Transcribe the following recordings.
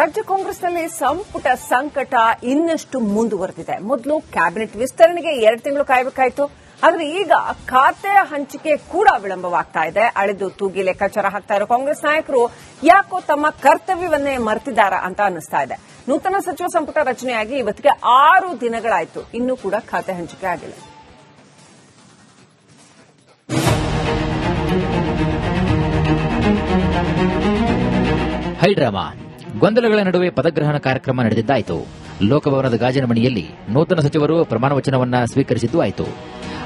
ರಾಜ್ಯ ಕಾಂಗ್ರೆಸ್ನಲ್ಲಿ ಸಂಪುಟ ಸಂಕಟ ಇನ್ನಷ್ಟು ಮುಂದುವರೆದಿದೆ. ಮೊದಲು ಕ್ಯಾಬಿನೆಟ್ ವಿಸ್ತರಣೆಗೆ 2 ತಿಂಗಳು ಕಾಯಬೇಕಾಯಿತು. ಆದರೆ ಈಗ ಖಾತೆ ಹಂಚಿಕೆ ಕೂಡ ವಿಳಂಬವಾಗ್ತಾ ಇದೆ. ಅಳೆದು ತೂಗಿ ಲೆಕ್ಕಾಚಾರ ಹಾಕ್ತಾ ಇರೋ ಕಾಂಗ್ರೆಸ್ ನಾಯಕರು ಯಾಕೋ ತಮ್ಮ ಕರ್ತವ್ಯವನ್ನೇ ಮರೆತಿದ್ದಾರಾ ಅಂತ ಅನ್ನಿಸ್ತಾ ಇದೆ. ನೂತನ ಸಚಿವ ಸಂಪುಟ ರಚನೆಯಾಗಿ ಇವತ್ತಿಗೆ 6 ದಿನಗಳಾಯಿತು, ಇನ್ನೂ ಕೂಡ ಖಾತೆ ಹಂಚಿಕೆ ಆಗಿಲ್ಲ. ಹೈಡ್ರಾಮಾ ಗೊಂದಲಗಳ ನಡುವೆ ಪದಗ್ರಹಣ ಕಾರ್ಯಕ್ರಮ ನಡೆದಿದ್ದಾಯಿತು. ಲೋಕಭವನದ ಗಾಜಿನ ಮಣಿಯಲ್ಲಿ ನೂತನ ಸಚಿವರು ಪ್ರಮಾಣ ವಚನವನ್ನ ಸ್ವೀಕರಿಸಿದ್ದು ಆಯಿತು.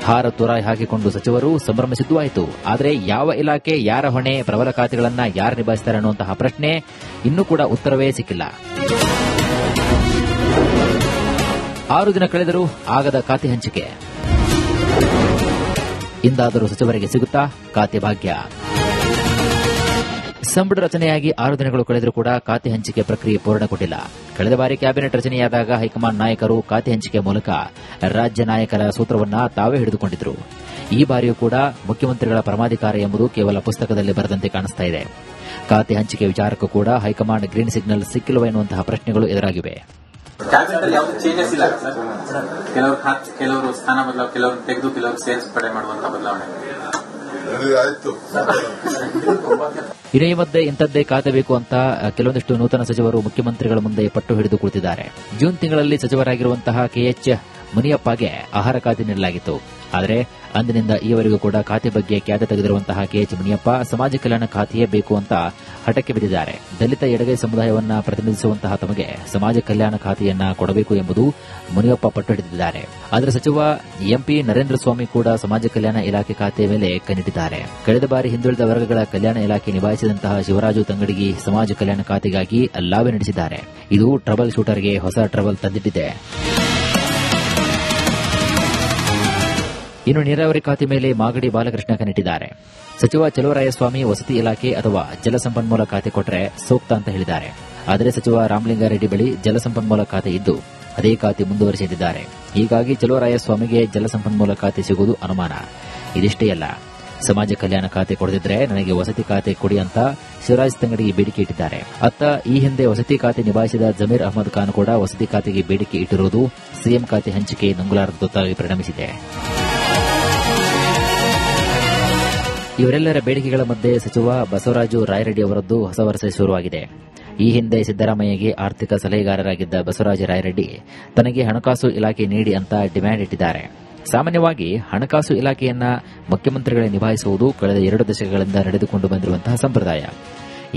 ಹಾರ ತುರಾಯಿ ಹಾಕಿಕೊಂಡು ಸಚಿವರು ಸಂಭ್ರಮಿಸಿದ್ದು ಆಯಿತು. ಆದರೆ ಯಾವ ಇಲಾಖೆ, ಯಾರ ಹೊಣೆ, ಪ್ರಬಲ ಖಾತೆಗಳನ್ನ ಯಾರು ನಿಭಾಯಿಸುತ್ತಾರೆ ಅನ್ನುವಂತಹ ಪ್ರಶ್ನೆ ಇನ್ನೂ ಕೂಡ ಉತ್ತರವೇ ಸಿಕ್ಕಿಲ್ಲ. 6 ದಿನ ಕಳೆದರೂ ಆಗದ ಖಾತೆ ಹಂಚಿಕೆ. ಇಂದಾದರೂ ಸಚಿವರಿಗೆ ಸಿಗುತ್ತಾ ಖಾತೆ ಭಾಗ್ಯ? ಸಂಪುಟ ರಚನೆಯಾಗಿ 6 ದಿನಗಳು ಕಳೆದರೂ ಕೂಡ ಖಾತೆ ಹಂಚಿಕೆ ಪ್ರಕ್ರಿಯೆ ಪೂರ್ಣಗೊಂಡಿಲ್ಲ. ಕಳೆದ ಬಾರಿ ಕ್ಯಾಬಿನೆಟ್ ರಚನೆಯಾದಾಗ ಹೈಕಮಾಂಡ್ ನಾಯಕರು ಖಾತೆ ಹಂಚಿಕೆ ಮೂಲಕ ರಾಜ್ಯ ನಾಯಕರ ಸೂತ್ರವನ್ನ ತಾವೇ ಹಿಡಿದುಕೊಂಡಿದ್ರು. ಈ ಬಾರಿಯೂ ಕೂಡ ಮುಖ್ಯಮಂತ್ರಿಗಳ ಪರಮಾಧಿಕಾರ ಎಂಬುದು ಕೇವಲ ಪುಸ್ತಕದಲ್ಲಿ ಬರೆದಂತೆ ಕಾಣಿಸ್ತಾ ಇದೆ. ಖಾತೆ ಹಂಚಿಕೆ ವಿಚಾರಕ್ಕೂ ಕೂಡ ಹೈಕಮಾಂಡ್ ಗ್ರೀನ್ ಸಿಗ್ನಲ್ ಸಿಕ್ಕಿಲ್ವ ಎನ್ನುವಂತಹ ಪ್ರಶ್ನೆಗಳು ಎದುರಾಗಿವೆ. ಕ್ಯಾಬಿನೆಟ್ ಯಾವುದೇ ಚೇಂಜಸ್ ಇಲ್ಲ ಸರ್. ಕೆಲವರು ಸ್ಥಾನ ಬದಲಾವಣೆ, ಕೆಲವರು ತೆಗೆದು ಕೆಲವರು ಸೇರ್ಪಡೆ ಮಾಡುವಂತಹ ಬದಲಾವಣೆ. ಇದೇ ಮಧ್ಯೆ ಇಂಥದ್ದೇ ಖಾತೆ ಬೇಕು ಅಂತ ಕೆಲವೊಂದಿಷ್ಟು ನೂತನ ಸಚಿವರು ಮುಖ್ಯಮಂತ್ರಿಗಳ ಮುಂದೆ ಪಟ್ಟು ಹಿಡಿದು ಕುಳಿತಿದ್ದಾರೆ. ಜೂನ್ ತಿಂಗಳಲ್ಲಿ ಸಚಿವರಾಗಿರುವಂತಹ ಕೆಎಚ್ ಮುನಿಯಪ್ಪಗೆ ಆಹಾರ ಖಾತೆ ನೀಡಲಾಗಿತ್ತು. ಆದರೆ ಅಂದಿನಿಂದ ಈವರೆಗೂ ಕೂಡ ಖಾತೆ ಬಗ್ಗೆ ಖ್ಯಾತೆ ತೆಗೆದಿರುವಂತಹ ಕೆಎಚ್ ಮುನಿಯಪ್ಪ ಸಮಾಜ ಕಲ್ಯಾಣ ಖಾತೆಯೇ ಬೇಕು ಅಂತ ಹಠಕ್ಕೆ ಬಿದ್ದಿದ್ದಾರೆ. ದಲಿತ ಎಡಗೈ ಸಮುದಾಯವನ್ನ ಪ್ರತಿನಿಧಿಸುವಂತಹ ತಮಗೆ ಸಮಾಜ ಕಲ್ಯಾಣ ಖಾತೆಯನ್ನ ಕೊಡಬೇಕು ಎಂಬುದು ಮುನಿಯಪ್ಪ ಪಟ್ಟು ಹಿಡಿದಿದ್ದಾರೆ. ಆದರೆ ಸಚಿವ ಎಂಪಿ ನರೇಂದ್ರ ಸ್ವಾಮಿ ಕೂಡ ಸಮಾಜ ಕಲ್ಯಾಣ ಇಲಾಖೆ ಖಾತೆ ಮೇಲೆ ಕಣ್ಣಿಟ್ಟಿದ್ದಾರೆ. ಕಳೆದ ಬಾರಿ ಹಿಂದುಳಿದ ವರ್ಗಗಳ ಕಲ್ಯಾಣ ಇಲಾಖೆ ನಿಭಾಯಿಸಿದಂತಹ ಶಿವರಾಜು ತಂಗಡಗಿ ಸಮಾಜ ಕಲ್ಯಾಣ ಖಾತೆಗಾಗಿ ಲಾಬಿ ನಡೆಸಿದ್ದಾರೆ. ಇದು ಟ್ರಬಲ್ ಶೂಟರ್ಗೆ ಹೊಸ ಟ್ರಬಲ್ ತಂದಿಟ್ಟಿದೆ. ಇನ್ನು ನೀರಾವರಿ ಖಾತೆ ಮೇಲೆ ಮಾಗಡಿ ಬಾಲಕೃಷ್ಣ ಕಣ್ಣಿಟ್ಟಿದ್ದಾರೆ. ಸಚಿವ ಚಲುವರಾಯಸ್ವಾಮಿ ವಸತಿ ಇಲಾಖೆ ಅಥವಾ ಜಲಸಂಪನ್ಮೂಲ ಖಾತೆ ಕೊಟ್ಟರೆ ಸೂಕ್ತ ಅಂತ ಹೇಳಿದ್ದಾರೆ. ಆದರೆ ಸಚಿವ ರಾಮಲಿಂಗಾರೆಡ್ಡಿ ಬಳಿ ಜಲಸಂಪನ್ಮೂಲ ಖಾತೆ ಇದ್ದು ಅದೇ ಖಾತೆ ಮುಂದುವರಿಸಿದ್ದಾರೆ. ಹೀಗಾಗಿ ಚಲುವರಾಯಸ್ವಾಮಿಗೆ ಜಲಸಂಪನ್ಮೂಲ ಖಾತೆ ಸಿಗುವುದು ಅನುಮಾನ. ಇದಿಷ್ಟೇ ಅಲ್ಲ, ಸಮಾಜ ಕಲ್ಯಾಣ ಖಾತೆ ಕೊಡದಿದ್ರೆ ನನಗೆ ವಸತಿ ಖಾತೆ ಕೊಡಿ ಅಂತ ಶಿವರಾಜ್ ತಂಗಡಿಗೆ ಬೇಡಿಕೆ ಇಟ್ಟಿದ್ದಾರೆ. ಅತ್ತ ಈ ಹಿಂದೆ ವಸತಿ ಖಾತೆ ನಿಭಾಯಿಸಿದ ಜಮೀರ್ ಅಹಮದ್ ಖಾನ್ ಕೂಡ ವಸತಿ ಖಾತೆಗೆ ಬೇಡಿಕೆ ಇಟ್ಟಿರುವುದು ಸಿಎಂ ಖಾತೆ ಹಂಚಿಕೆ ನುಂಗುಲಾರದೊತ್ತಾಗಿ ಪರಿಣಮಿಸಿದೆ. ಇವರೆಲ್ಲರ ಬೇಡಿಕೆಗಳ ಮಧ್ಯೆ ಸಚಿವ ಬಸವರಾಜು ರಾಯರೆಡ್ಡಿ ಅವರದ್ದು ಹೊಸ ವರಸೆ ಶುರುವಾಗಿದೆ. ಈ ಹಿಂದೆ ಸಿದ್ದರಾಮಯ್ಯಗೆ ಆರ್ಥಿಕ ಸಲಹೆಗಾರರಾಗಿದ್ದ ಬಸವರಾಜ ರಾಯರೆಡ್ಡಿ ತನಗೆ ಹಣಕಾಸು ಇಲಾಖೆ ನೀಡಿ ಅಂತ ಡಿಮ್ಯಾಂಡ್ ಇಟ್ಟಿದ್ದಾರೆ. ಸಾಮಾನ್ಯವಾಗಿ ಹಣಕಾಸು ಇಲಾಖೆಯನ್ನ ಮುಖ್ಯಮಂತ್ರಿಗಳೇ ನಿಭಾಯಿಸುವುದು ಕಳೆದ 2 ದಶಕಗಳಿಂದ ನಡೆದುಕೊಂಡು ಬಂದಿರುವಂತಹ ಸಂಪ್ರದಾಯ.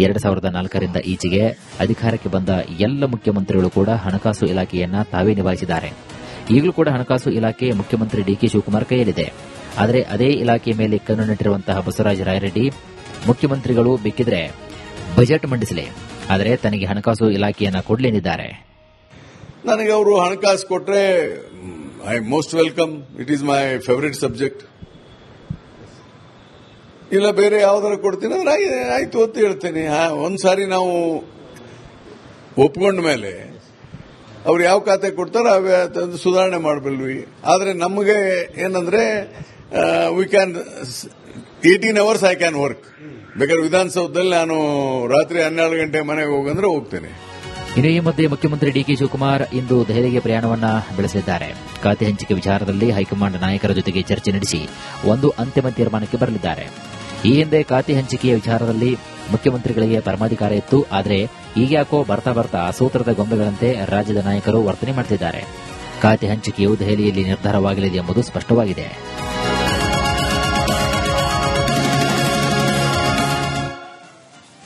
2004ರಿಂದ ಈಚೆಗೆ ಅಧಿಕಾರಕ್ಕೆ ಬಂದ ಎಲ್ಲ ಮುಖ್ಯಮಂತ್ರಿಗಳು ಕೂಡ ಹಣಕಾಸು ಇಲಾಖೆಯನ್ನ ತಾವೇ ನಿಭಾಯಿಸಿದ್ದಾರೆ. ಈಗಲೂ ಕೂಡ ಹಣಕಾಸು ಇಲಾಖೆ ಮುಖ್ಯಮಂತ್ರಿ ಡಿಕೆ ಶಿವಕುಮಾರ್ ಕೈಯಲ್ಲಿದೆ. ಆದರೆ ಅದೇ ಇಲಾಖೆ ಮೇಲೆ ಕಣ್ಣು ನೆಟ್ಟಿರುವಂತಹ ಬಸವರಾಜ ರಾಯರೆಡ್ಡಿ ಮುಖ್ಯಮಂತ್ರಿಗಳು ಬೇಕಿದ್ರೆ ಬಜೆಟ್ ಮಂಡಿಸಲಿ, ಆದರೆ ತನಗೆ ಹಣಕಾಸು ಇಲಾಖೆಯನ್ನ ಕೊಡಲೆಂದಿದ್ದಾರೆ. ನನಗೆ ಅವರು ಹಣಕಾಸು ಕೊಟ್ಟರೆ I most welcome. It is my favourite subject. ಇಲ್ಲ ಬೇರೆ ಯಾವ್ದಾರ ಕೊಡ್ತೀನಿ ಅಂದ್ರೆ ಆಯ್ತು ಅಂತ ಹೇಳ್ತೇನೆ. ಒಂದ್ಸಾರಿ ನಾವು ಒಪ್ಕೊಂಡ ಮೇಲೆ ಅವ್ರು ಯಾವ ಖಾತೆ ಕೊಡ್ತಾರೋ ತಂದು ಸುಧಾರಣೆ ಮಾಡಬಲ್ವಿ. ಆದರೆ ನಮಗೆ ಏನಂದ್ರೆ we can 18 hours I can work. ಬೇಕಾದ್ರೆ ವಿಧಾನಸೌಧದಲ್ಲಿ ನಾನು ರಾತ್ರಿ 12 ಗಂಟೆ ಮನೆಗೆ ಹೋಗಂದ್ರೆ ಹೋಗ್ತೇನೆ. ಇನ್ನು ಈ ಮಧ್ಯೆ ಮುಖ್ಯಮಂತ್ರಿ ಡಿಕೆ ಶಿವಕುಮಾರ್ ಇಂದು ದೆಹಲಿಗೆ ಪ್ರಯಾಣವನ್ನ ಬೆಳೆಸಲಿದ್ದಾರೆ. ಖಾತೆ ಹಂಚಿಕೆ ವಿಚಾರದಲ್ಲಿ ಹೈಕಮಾಂಡ್ ನಾಯಕರ ಜೊತೆಗೆ ಚರ್ಚೆ ನಡೆಸಿ ಒಂದು ಅಂತಿಮ ತೀರ್ಮಾನಕ್ಕೆ ಬರಲಿದ್ದಾರೆ. ಈ ಹಿಂದೆ ಖಾತೆ ಹಂಚಿಕೆಯ ವಿಚಾರದಲ್ಲಿ ಮುಖ್ಯಮಂತ್ರಿಗಳಿಗೆ ಪರಮಾಧಿಕಾರ ಇತ್ತು. ಆದರೆ ಈಗ್ಯಾಕೋ ಬರ್ತಾ ಸೂತ್ರದ ಗೊಂಬೆಗಳಂತೆ ರಾಜ್ಯದ ನಾಯಕರು ವರ್ತನೆ ಮಾಡುತ್ತಿದ್ದಾರೆ. ಖಾತೆ ಹಂಚಿಕೆಯು ದೆಹಲಿಯಲ್ಲಿ ನಿರ್ಧಾರವಾಗಲಿದೆ ಎಂಬುದು ಸ್ಪಷ್ಟವಾಗಿದೆ.